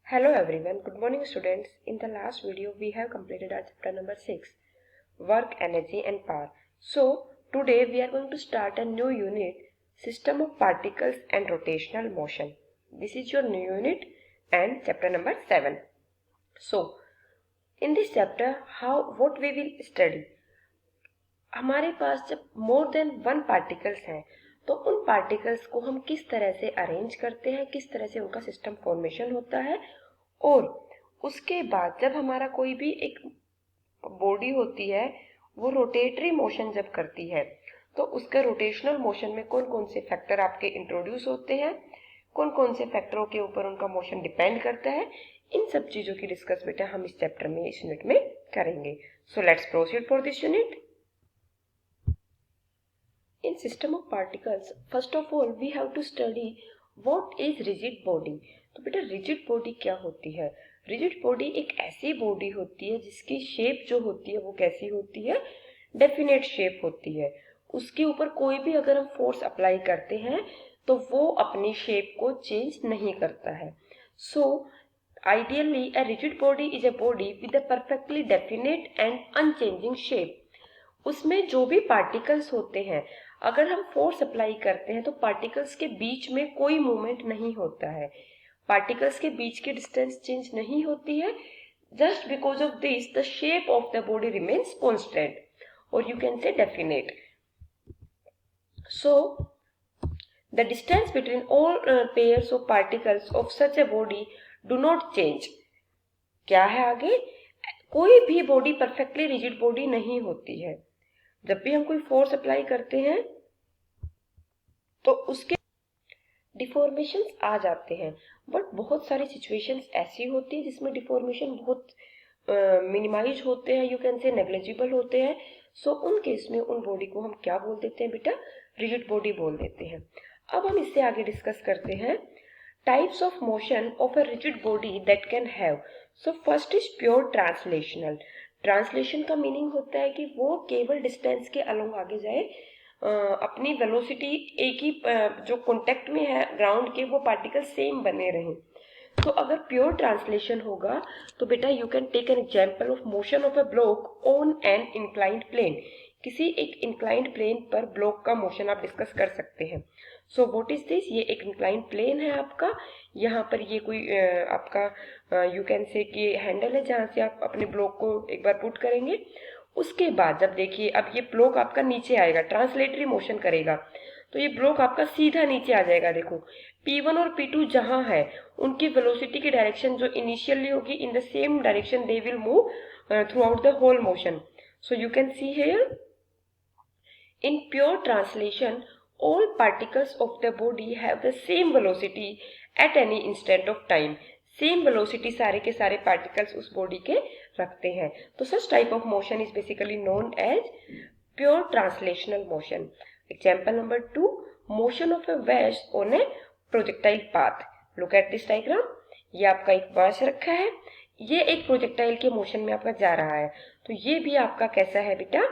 Hello everyone, good morning students. In the last video we have completed our chapter number 6, Work, Energy and Power. So today we are going to start a new unit, System of Particles and Rotational Motion. This is your new unit and chapter number 7. So in this chapter what we will study? हमारे पास जब more than one particles हैं तो उन particles को हम किस तरह से अरेंज करते हैं, किस तरह से उनका सिस्टम फॉर्मेशन होता है, और उसके बाद जब हमारा कोई भी एक बॉडी होती है वो रोटेटरी मोशन जब करती है तो उसके रोटेशनल मोशन में कौन कौन से फैक्टर आपके इंट्रोड्यूस होते हैं, कौन कौन से फैक्टरों के ऊपर उनका मोशन डिपेंड करता है, इन सब चीजों की डिस्कस बेटा हम इस चैप्टर में, इस यूनिट में करेंगे. So let's proceed for this unit. In system of particles, first of all we have to study what is rigid body. तो बेटा rigid body क्या होती है? Rigid body एक ऐसी बॉडी होती है जिसकी शेप जो होती है वो कैसी होती है? डेफिनेट शेप होती है. उसके ऊपर कोई भी अगर हम फोर्स अप्लाई करते हैं तो वो अपनी शेप को चेंज नहीं करता है. So ideally a rigid body is a body with a perfectly definite and unchanging shape. उसमें जो भी पार्टिकल्स होते हैं अगर हम फोर्स अप्लाई करते हैं तो पार्टिकल्स के बीच में कोई मूवमेंट नहीं होता है, पार्टिकल्स के बीच की डिस्टेंस चेंज नहीं होती है. Just because of this the shape of the body remains constant और you can say definite. So the distance between all pairs of particles of such a body do not change. क्या है आगे? कोई भी body perfectly rigid body नहीं होती है. जब भी हम कोई फोर्स अप्लाई करते हैं तो उसके डिफॉर्मेशंस आ जाते हैं, बट बहुत सारी सिचुएशंस ऐसी होती है जिसमें डिफॉर्मेशन बहुत मिनिमाइज होते हैं, यू कैन से नेग्लिजिबल होते हैं. सो उन केस में उन बॉडी को हम क्या बोल देते हैं बेटा? रिजिड बॉडी बोल देते हैं. अब हम इससे आगे डिस्कस करते हैं types of motion of a rigid body that can have. So first is pure translational. Translation का मीनिंग होता है कि वो केवल डिस्टेंस के अलोंग आगे जाए, अपनी वेलोसिटी एक ही जो कांटेक्ट में है ग्राउंड के वो पार्टिकल सेम बने रहें. तो अगर प्योर ट्रांसलेशन होगा तो बेटा you can take an example of motion of a block on an inclined plane. किसी एक इंक्लाइंड प्लेन पर ब्लॉक का मोशन आप डिस्कस कर सकते हैं. So what is this? ये एक इंक्लाइंड प्लेन है आपका, यहाँ पर ये कोई आपका यू कैन से कि हैंडल है जहाँ से आप अपने ब्लॉक को एक बार पुट करेंगे. उसके बाद जब देखिए अब ये ब्लॉक आपका नीचे आएगा, ट्रांसलेटरी मोशन करेगा तो ये ब्लॉक आपका सीधा नीचे आ जाएगा. देखो P1 और P2 जहाँ है उनकी वेलोसिटी की डायरेक्शन जो इनिशियली होगी in the same direction they will move throughout the whole motion. So you can see here in pure translation all particles of the body have the same velocity at any instant of time. Same velocity सारे के सारे particles उस body के रखते हैं. तो such type of motion is basically known as pure translational motion. Example number 2, motion of a wash on a projectile path. Look at this diagram. ये आपका एक वैश रखा है, ये एक प्रोजेक्टाइल के मोशन में आपका जा रहा है. तो ये भी आपका कैसा है बेटा?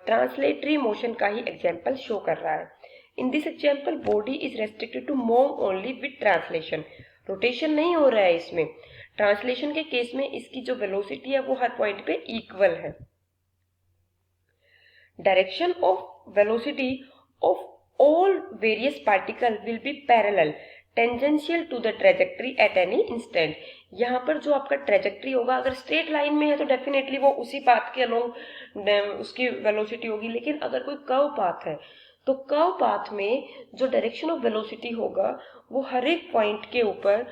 ट्रांसलेटरी मोशन का ही एग्जाम्पल शो कर रहा है. In this example body is restricted to move only with translation. Rotation नहीं हो रहा है इसमें. ट्रांसलेशन के केस में इसकी जो वेलोसिटी है वो हर पॉइंट पे इक्वल है. Direction of velocity of all various particle will be parallel tangential to the trajectory at any instant. यहाँ पर जो आपका ट्रेजेक्ट्री होगा अगर स्ट्रेट लाइन में है तो डेफिनेटली वो उसी पाथ के अलोंग उसकी वेलोसिटी होगी. लेकिन अगर कोई कर्व पाथ है तो कर्व पाथ में जो डायरेक्शन ऑफ वेलोसिटी होगा वो हर एक पॉइंट के ऊपर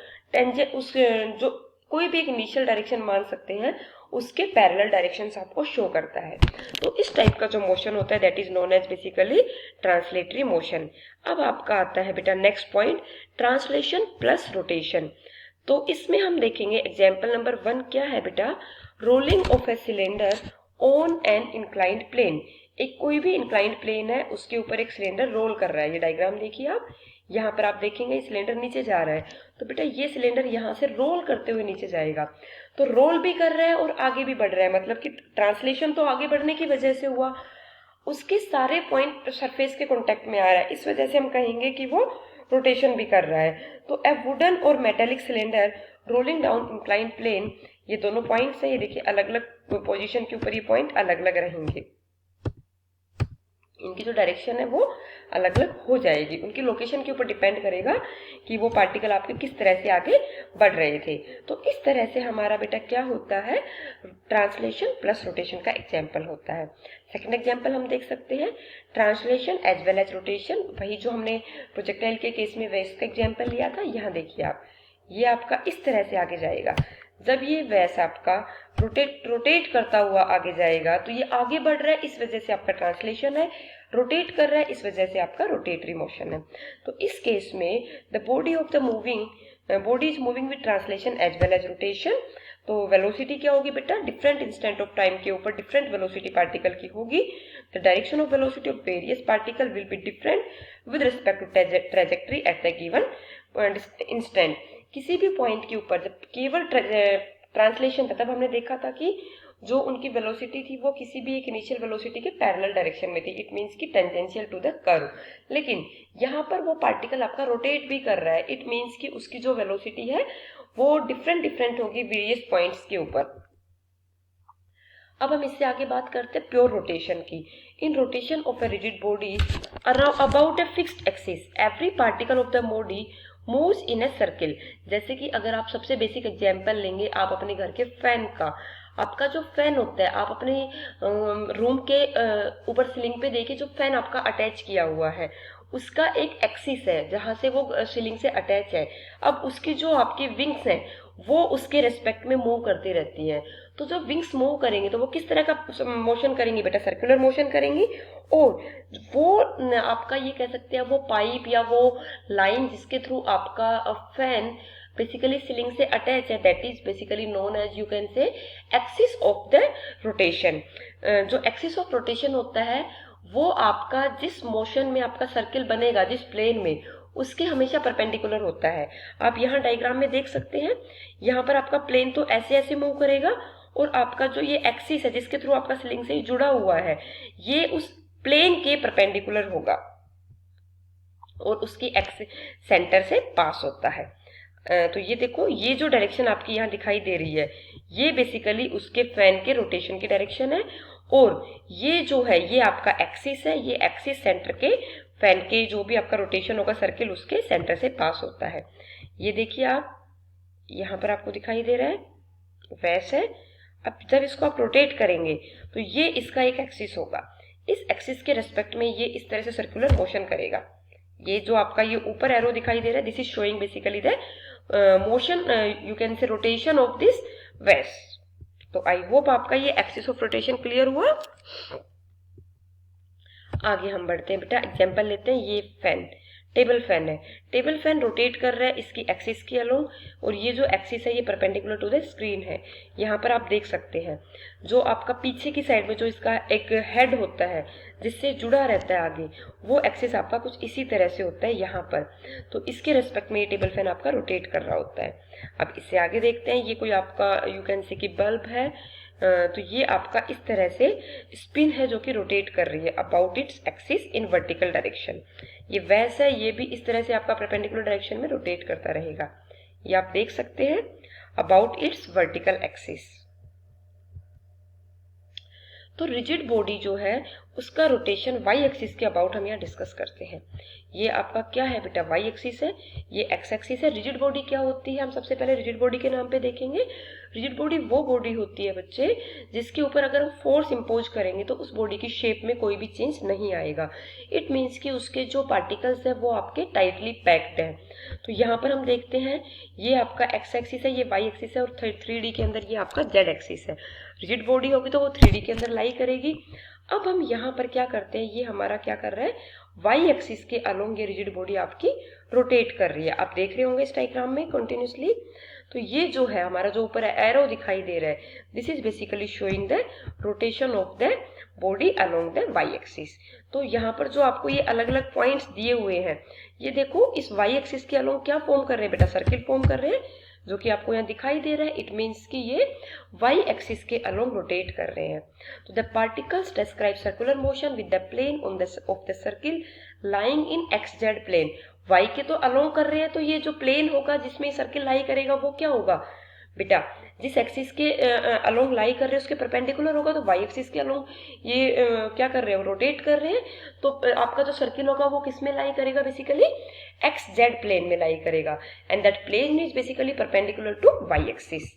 उस जो कोई भी एक इनिशियल डायरेक्शन मान सकते हैं उसके पैरेलल डायरेक्शंस आपको शो करता है. तो इस टाइप का जो मोशन होता है that is known as basically translatory motion. अब आपका आता है बेटा next point, translation plus rotation. तो इसमें हम देखेंगे एग्जाम्पल नंबर 1 क्या है बेटा? Rolling of a cylinder on an inclined plane. एक कोई भी इंक्लाइंड प्लेन है उसके ऊपर एक सिलेंडर रोल कर रहा है. ये डायग्राम देखिए आप, यहाँ पर आप देखेंगे सिलेंडर नीचे जा रहा है. तो बेटा ये सिलेंडर यहाँ से रोल करते हुए नीचे जाएगा. तो रोल भी कर रहा है और आगे भी बढ़ रहा है, मतलब कि ट्रांसलेशन तो आगे बढ़ने की वजह से हुआ, उसके सारे पॉइंट सरफेस के कांटेक्ट में आ रहा है. इस वजह से हम कहेंगे कि वो रोटेशन भी कर रहा है। तो ए वुडन और metallic cylinder rolling down inclined plane, ये दोनों पॉइंट्स है, ये देखिए अलग अलग पोजीशन के ऊपर ये पॉइंट अलग अलग रहेंगे, इनकी जो डायरेक्शन है वो अलग अलग हो जाएगी, उनकी लोकेशन के ऊपर डिपेंड करेगा कि वो पार्टिकल आपके किस तरह से आगे बढ़ रहे थे। तो इस तरह से हमारा बेटा क्या होता है, ट्रांसलेशन प्लस रोटेशन का एग्जाम्पल होता है। सेकंड एग्जाम्पल हम देख सकते हैं, translation as well as rotation, वही जो हमने प्रोजेक्टाइल के केस में वैस का एग्जाम्पल लिया था। यहाँ देखिए आप, ये आपका इस तरह से आगे जाएगा, जब ये वैस आपका रोटेट करता हुआ आगे जाएगा तो ये आगे बढ़ रहा है, इस वजह से आपका ट्रांसलेशन है, रोटेट कर रहा है, इस वजह से आपका रोटेटरी मोशन है। तो इस केस में the body of the body is moving with translation as well as rotation. तो वेलोसिटी क्या होगी बेटा, डिफरेंट इंस्टेंट ऑफ टाइम के ऊपर डिफरेंट वेलोसिटी पार्टिकल की होगी। The direction of velocity of various particle will be different with respect to trajectory at the given instant. किसी भी पॉइंट के ऊपर जब केवल ट्रांसलेशन था तब हमने देखा था कि जो उनकी वेलोसिटी थी वो किसी भी एक इनिशियल वेलोसिटी के पैरेलल डायरेक्शन में थी, इट मींस कि टेंजेंशियल टू द कर्व। लेकिन यहाँ पर वो पार्टिकल आपका रोटेट भी कर रहा है, इट मींस कि उसकी जो वेलोसिटी है वो डिफरेंट होगी वेरियस पॉइंट्स के ऊपर। अब हम इससे आगे बात करते हैं प्योर रोटेशन की। इन rotation of a rigid body about a fixed axis every particle of the body moves in a circle. जैसे कि अगर आप सबसे बेसिक एग्जांपल लेंगे आप अपने घर के फैन का, आपका जो फैन होता है आप अपने रूम के ऊपर सीलिंग पे देखिए, जो फैन आपका अटैच किया हुआ है उसका एक एक्सिस है जहां से वो सीलिंग से अटैच है। अब उसकी जो आपकी विंग्स हैं वो उसके रेस्पेक्ट में मूव करती रहती हैं। तो जब विंग्स मूव करेंगे तो वो किस तरह का मोशन करेंगी बेटा, सर्कुलर मोशन करेंगी। और वो आपका ये कह सकते हैं वो पाइप या वो लाइन जिसके थ्रू आपका फैन बेसिकली सीलिंग से अटैच है, that is basically known as you can say axis of the rotation. जो एक्सिस ऑफ रोटेशन होता है वो आपका जिस मोशन में आपका सर्किल बनेगा, जिस प्लेन में, उसके हमेशा परपेंडिकुलर होता है। आप यहाँ डायग्राम में देख सकते हैं, यहाँ पर आपका प्लेन तो ऐसे ऐसे मूव करेगा और आपका जो ये एक्सिस है जिसके थ्रू आपका सीलिंग से जुड़ा हुआ है ये उस प्लेन के परपेंडिकुलर होगा और उसकी एक्सिस सेंटर से पास होता है। तो ये देखो, ये जो डायरेक्शन आपकी यहाँ दिखाई दे रही है ये बेसिकली उसके फैन के रोटेशन की डायरेक्शन है, और ये जो है ये आपका एक्सिस है, ये एक्सिस सेंटर के फैन के जो भी आपका रोटेशन होगा सर्किल उसके सेंटर से पास होता है। ये देखिए आप यहाँ पर आपको दिखाई दे रहा है वैसे। अब जब इसको आप रोटेट करेंगे तो ये इसका एक एक्सिस होगा, इस एक्सिस के रेस्पेक्ट में ये इस तरह से सर्कुलर मोशन करेगा। ये जो आपका ये ऊपर एरो दिखाई दे रहा है, this is showing basically the motion you can से रोटेशन ऑफ दिस वेस। तो आई होप आपका ये एक्सिस ऑफ रोटेशन क्लियर हुआ। आगे हम बढ़ते हैं बेटा, एग्जांपल लेते हैं। ये फैन, टेबल फैन है, टेबल फैन रोटेट कर रहा है इसकी एक्सिस के अलोंग, और ये जो एक्सिस है ये परपेंडिकुलर टू द स्क्रीन है। यहाँ पर आप देख सकते हैं जो आपका पीछे की साइड में जो इसका एक हेड होता है जिससे जुड़ा रहता है आगे, वो एक्सिस आपका कुछ इसी तरह से होता है यहाँ पर। तो इसके रेस्पेक्ट में ये टेबल फैन आपका रोटेट कर रहा होता है। अब इससे आगे देखते हैं, ये कोई आपका यू कैन से कि बल्ब है, तो ये आपका इस तरह से स्पिन है जो कि रोटेट कर रही है about its axis in vertical direction. ये वैसा है, ये भी इस तरह से आपका परपेंडिकुलर डायरेक्शन में रोटेट करता रहेगा। ये आप देख सकते हैं अबाउट इट्स वर्टिकल एक्सिस। तो रिजिड बॉडी जो है उसका रोटेशन वाई एक्सिस के अबाउट हम यहाँ डिस्कस करते हैं। ये आपका क्या है बेटा, वाई एक्सिस है, ये एक्स एक्सिस है। रिजिड बॉडी क्या होती है, हम सबसे पहले रिजिड बॉडी के नाम पे देखेंगे। रिजिड बॉडी वो बॉडी होती है बच्चे जिसके ऊपर अगर हम फोर्स इंपोज करेंगे तो उस बॉडी की शेप में कोई भी चेंज नहीं आएगा। इट मीन्स कि उसके जो पार्टिकल्स है वो आपके टाइटली पैक्ड है। तो यहाँ पर हम देखते हैं ये आपका एक्स एक्सिस है, ये वाई एक्सिस है, और 3D के अंदर ये आपका जेड एक्सिस है। रिजिड बॉडी होगी तो वो 3D के अंदर लाई करेगी। अब हम यहाँ पर क्या करते हैं, ये हमारा क्या कर रहा है, वाई एक्सिस के अलोंग ये रिजिड बॉडी आपकी रोटेट कर रही है। आप देख रहे होंगे इस डायग्राम में कंटिन्यूसली। तो ये जो है हमारा जो ऊपर एरो दिखाई दे रहा है, this is basically showing the rotation of the body along the Y axis. तो यहाँ पर जो आपको ये अलग अलग पॉइंट्स दिए हुए हैं, ये देखो इस वाई एक्सिस के अलोंग क्या फॉर्म कर रहे हैं बेटा, सर्किल फॉर्म कर रहे हैं जो कि आपको यहाँ दिखाई दे रहा है। इट मीन्स कि ये वाई एक्सिस के अलोंग रोटेट कर रहे हैं। तो the particles describe circular motion with the plane on the of the circle lying in xz plane Y के तो अलोंग कर रहे हैं, तो ये जो प्लेन होगा जिसमें सर्किल लाई करेगा वो क्या होगा बेटा, जिस एक्सिस के अलोंग लाई कर रहे हैं उसके परपेंडिकुलर होगा। तो वाई एक्सिस के अलोंग ये क्या कर रहे हैं, रोटेट कर रहे हैं, तो आपका जो सर्किल होगा वो किस में लाई करेगा, बेसिकली एक्स जेड प्लेन में लाई करेगा, and that plane is basically perpendicular to Y axis.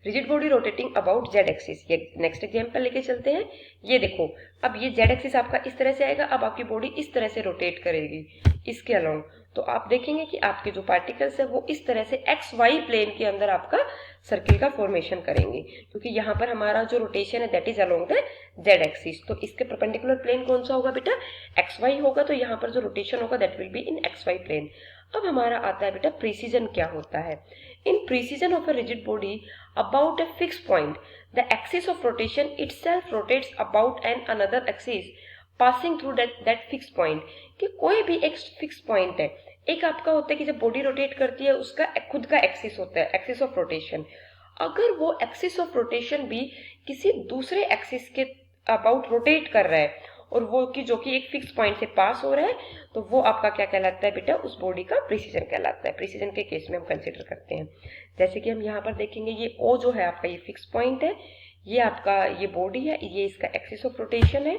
Rigid body rotating about Z axis, ये नेक्स्ट एग्जांपल लेके चलते हैं। ये देखो, अब ये जेड एक्सिस आपका इस तरह से आएगा, अब आपकी बॉडी इस तरह से रोटेट करेगी इसके अलोंग, तो आप देखेंगे कि आपके जो पार्टिकल्स है वो इस तरह से एक्स वाई प्लेन के अंदर आपका सर्किल का फॉर्मेशन करेंगे, क्योंकि यहाँ पर हमारा जो रोटेशन है that is along the Z axis. तो इसके परपेंडिकुलर प्लेन कौन सा होगा बेटा, एक्स वाई होगा, तो यहाँ पर जो रोटेशन होगा that will be in X Y plane. अब हमारा आता है बेटा प्रिसीजन क्या होता है। In precession of a rigid body about a fixed point, the axis of rotation itself rotates about an another axis passing through that fixed point। कि कोई भी एक फिक्स पॉइंट है, एक आपका होता है कि जब बॉडी रोटेट करती है उसका खुद का एक्सिस होता है, एक्सिस ऑफ रोटेशन। अगर वो एक्सिस ऑफ रोटेशन भी किसी दूसरे एक्सिस के अबाउट रोटेट कर रहा है और वो कि जो कि एक फिक्स पॉइंट से पास हो रहा है, तो वो आपका क्या कहलाता है बेटा, उस बॉडी का प्रिसीजन कहलाता है। प्रिसीजन के केस में हम कंसीडर करते हैं, जैसे कि हम यहाँ पर देखेंगे ये ओ जो है आपका ये फिक्स पॉइंट है, ये आपका ये बॉडी है, ये इसका एक्सिस ऑफ रोटेशन है।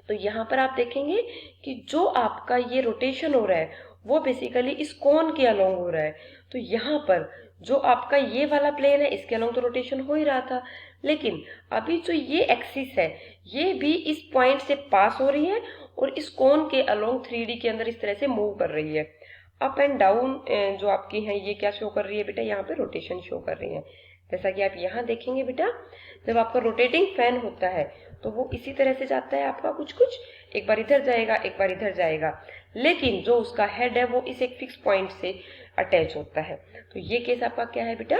तो यहाँ पर आप देखेंगे कि जो आपका ये रोटेशन हो रहा है वो बेसिकली इस कोन के अलोंग हो रहा है। तो यहाँ पर जो आपका ये वाला प्लेन है इसके अलोंग तो रोटेशन हो ही रहा था, लेकिन अभी जो ये एक्सिस है ये भी इस पॉइंट से पास हो रही है और इस कोन के अलोंग 3D के अंदर इस तरह से मूव कर रही है। अप एंड डाउन जो आपकी है ये क्या शो कर रही है बेटा, यहाँ पे रोटेशन शो कर रही है। जैसा कि आप यहाँ देखेंगे बेटा, जब आपका रोटेटिंग फैन होता है तो वो इसी तरह से जाता है आपका, कुछ कुछ एक बार इधर जाएगा एक बार इधर जाएगा, लेकिन जो उसका हेड है वो इस एक फिक्स पॉइंट से अटैच होता है। तो ये केस आपका क्या है बेटा,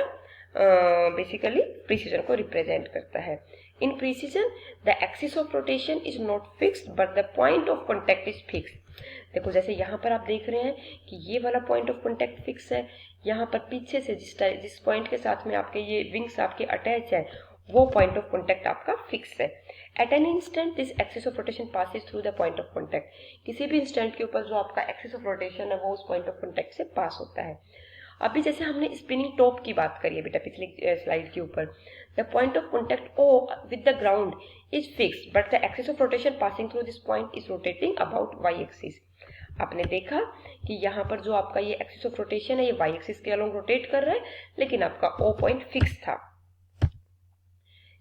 बेसिकली प्रिसीजन को रिप्रेजेंट करता है। In precession the axis of rotation is not fixed but the point of contact is fixed. देखो जैसे यहाँ पर आप देख रहे हैं कि ये वाला पॉइंट ऑफ कॉन्टेक्ट फिक्स है, यहाँ पर पीछे से जिस पॉइंट के साथ में आपके ये विंग्स आपके अटैच है वो पॉइंट ऑफ कॉन्टेक्ट आपका फिक्स है। At an instant this axis of rotation passes through the point of contact, किसी भी इंस्टेंट के ऊपर जो आपका एक्सिस ऑफ रोटेशन है वो उस पॉइंट ऑफ कॉन्टेक्ट से पास होता है। अभी जैसे हमने स्पिनिंग टॉप की बात करी है बेटा पिछली स्लाइड के ऊपर, the point of contact O with the ground is fixed but the axis of rotation passing through this point is rotating about Y axis. आपने देखा कि यहाँ पर जो आपका ये एक्सिस ऑफ रोटेशन है ये वाई एक्सिस के अलोंग रोटेट कर रहा है, लेकिन आपका ओ पॉइंट फिक्स था।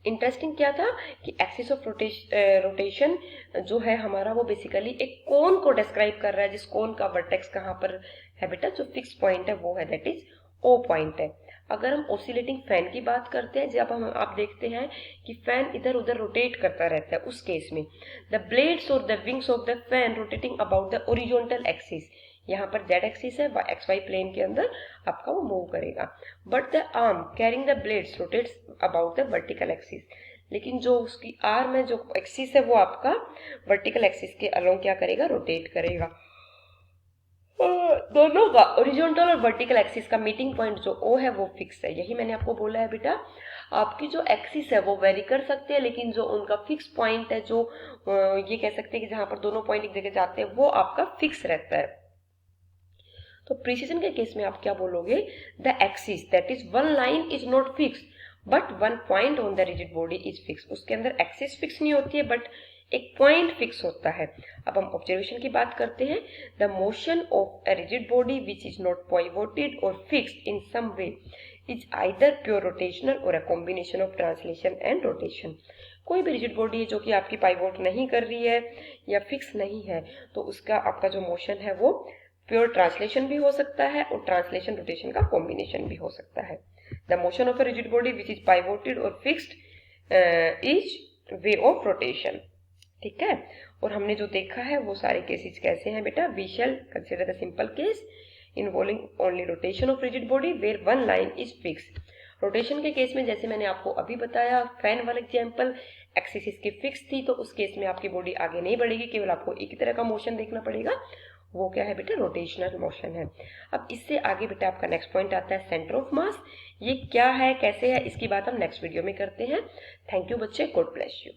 इंटरेस्टिंग क्या था कि एक्सिस ऑफ रोटेशन जो है हमारा वो बेसिकली एक कोन को डिस्क्राइब कर रहा है, जिस कोन का वर्टेक्स कहाँ पर है बेटा, जो फिक्स पॉइंट है वो है दैट इज ओ पॉइंट है। अगर हम ऑसिलेटिंग फैन की बात करते हैं, जब हम आप देखते हैं कि फैन इधर उधर रोटेट करता रहता है, उस केस में द ब्लेड्स और the wings of the fan rotating about the horizontal axis, यहाँ पर जेड एक्सिस है, एक्स वाई प्लेन के अंदर आपका वो मूव करेगा, but the arm carrying the blades rotates about the vertical axis, लेकिन जो उसकी आर्म है जो एक्सिस है वो आपका वर्टिकल एक्सिस के अलोंग क्या करेगा, रोटेट करेगा। दोनों का ओरिजोनटल और वर्टिकल एक्सिस का मीटिंग पॉइंट जो ओ है वो फिक्स है। यही मैंने आपको बोला है बेटा, आपकी जो एक्सिस है वो वेरी कर सकते हैं, लेकिन जो उनका फिक्स पॉइंट है, जो ये कह सकते हैं कि जहां पर दोनों पॉइंट एक जगह जाते हैं, वो आपका फिक्स रहता है। तो प्रिसीजन के केस में आप क्या बोलोगे, the axis that is one line is not fix but one point on the rigid body is fix. उसके अंदर एक्सिस फिक्स नहीं होती है बट एक पॉइंट फिक्स होता है। अब हम ऑब्जर्वेशन की बात करते हैं, the motion of a rigid body which is not pivoted or fixed in some way is either pure rotational or a combination of translation and rotation. कोई भी रिजिड बॉडी है जो कि आपकी पाइवोट नहीं कर रही है या फिक्स नहीं है, तो उसका आपका जो मोशन है वो प्योर ट्रांसलेशन भी हो सकता है और ट्रांसलेशन रोटेशन का कॉम्बिनेशन भी हो सकता है। The motion of a rigid body which is pivoted or fixed is way of rotation. ठीक है, और हमने जो देखा है वो सारे केसेस कैसे हैं बेटा, we shall consider the simple case involving only rotation of rigid body where one line is fixed. Rotation के केस में जैसे मैंने आपको अभी बताया, फैन वाला एग्जांपल, एक्सिस इसकी फिक्स थी, तो उस केस में आपकी बॉडी आगे नहीं बढ़ेगी, केवल आपको एक ही तरह का मोशन देखना पड़ेगा, वो क्या है बेटा, रोटेशनल मोशन है। अब इससे आगे बेटा आपका नेक्स्ट पॉइंट आता है सेंटर ऑफ मास। ये क्या है, कैसे है, इसकी बात हम नेक्स्ट वीडियो में करते हैं। थैंक यू बच्चे, गॉड ब्लेस यू।